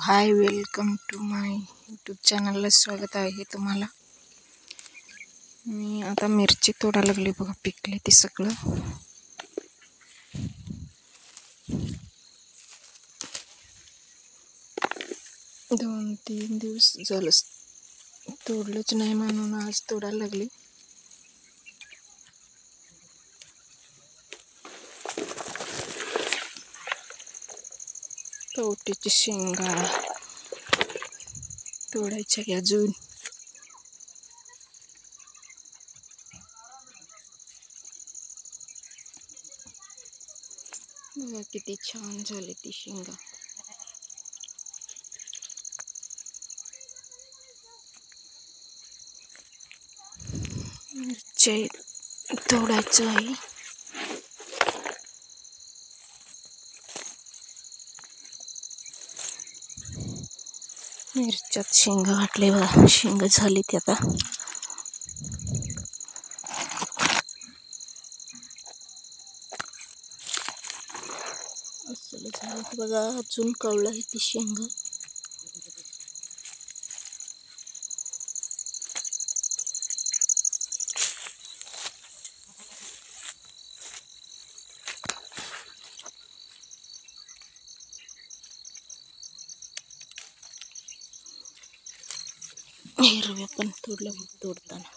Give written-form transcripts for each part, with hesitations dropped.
High, welcome to my YouTube चॅनलला स्वागत आहे तुम्हाला. मी आता मिरची तोडा लागली बघा, पिकले ते सगळं. दोन तीन दिवस झालं तोडलंच नाही म्हणून आज तोडायला लागली. कवटीची शेंगा तोडायच्या अजून. बघा किती छान झाली ती शेंगा. मिरची तोडायचं आहे. मिरच्यात शेंगा घातले बघा, शेंगा झाली ती आता. असं झालं बघा, अजून कवळं आहे ती शेंगा. हिरव्या पण तोडताना.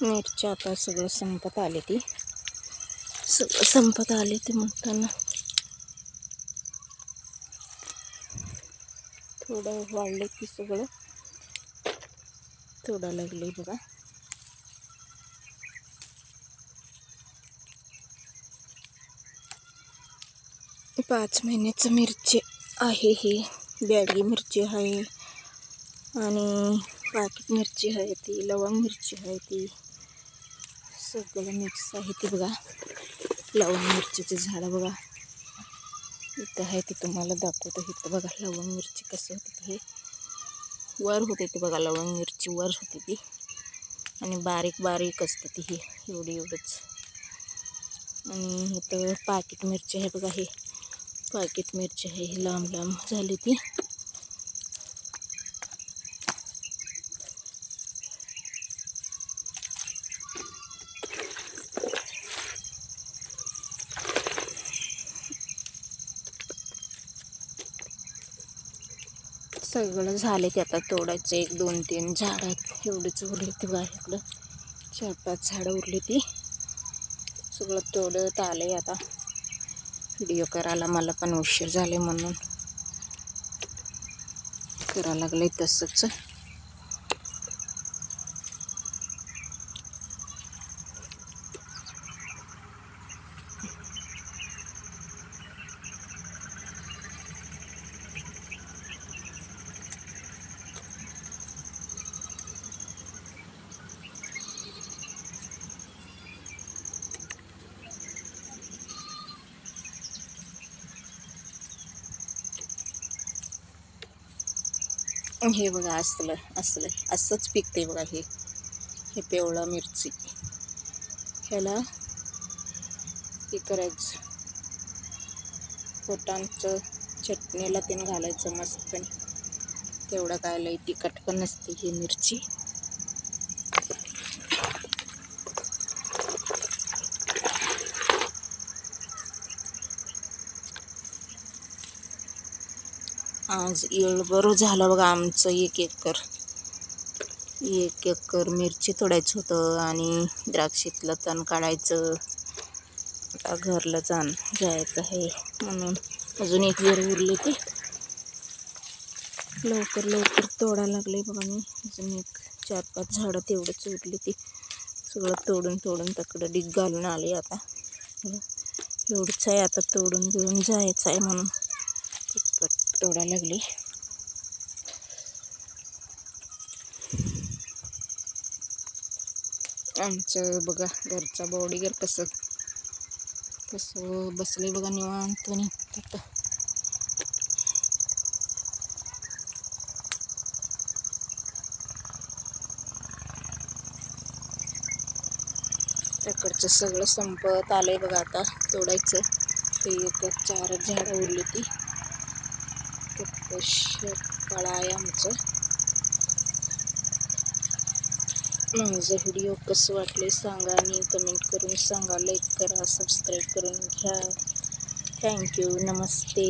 मिरची आता सगळं संपत आले ती. सगळं संपत आले ते म्हणताना थोडं वाढले की सगळं तोडा लागले बघा. पाच महिन्याचं मिरची आहे ही. बॅडगी मिरची आहे आणि पाकीट मिरची आहे ती, लवंग मिरची आहे ती, सगळं मिक्स आहे ती बघा. लवंग मिरचीचे झाड बघा इथं आहे ती, तुम्हाला दाखवतो. इथं बघा लवंग मिरची कसं होती, हे वर होते ती बघा. लवंग मिरची वर होती ती आणि बारीक बारीक असते ती, ही एवढंच. आणि इथं पाकीट मिरची आहे बघा, हे पाकीट मिरची आहे, ही लांब लांब झाली ती. सगळं झाले ते आता तोडायचं. 1 2 3 झाड आहेत, एवढीच उरली ती बघा. इकडं 4 5 झाडं उरली ती. सगळं तोडत आले आता. व्हिडिओ करायला मला पण उशीर झाले म्हणून करायला लागले तसंच. हे बघा असंच पिकते बघा. हे पिवळा मिरची, ह्याला हे करायचं, पोटांचं चटणीला तीन घालायचं मस्त. पण तेवढं काय लई तिखट पण नसते ही मिरची. आज बरं झालं बघा आमचं एक एकर मिरची तोडायचं होतं आणि द्राक्षीतलं तण काढायचं. आता घरला जायचं आहे म्हणून अजून एक जर उरले ते लवकर तोडायला लागले बघा. मी अजून एक 4-5 झाडं तेवढंच उरली ती सगळं तोडून तकडं डिग घालून आले. आता एवढंच आहे, आता तोडून घेऊन जायचं आहे म्हणून पटपट तोडायला लागली. आमचं बघा घरचा बॉडीगार्ड कसं बसले बघा निवांत. आता त्याकडचं सगळं संपत आलंय बघा. आता तोडायचं ते एक 4 झाडं उरली ती फळ आहे आमचं. माझं व्हिडिओ कसं वाटले सांगा आणि कमेंट करून सांगा. लाईक करा, सबस्क्राईब करून घ्या. थँक्यू. नमस्ते.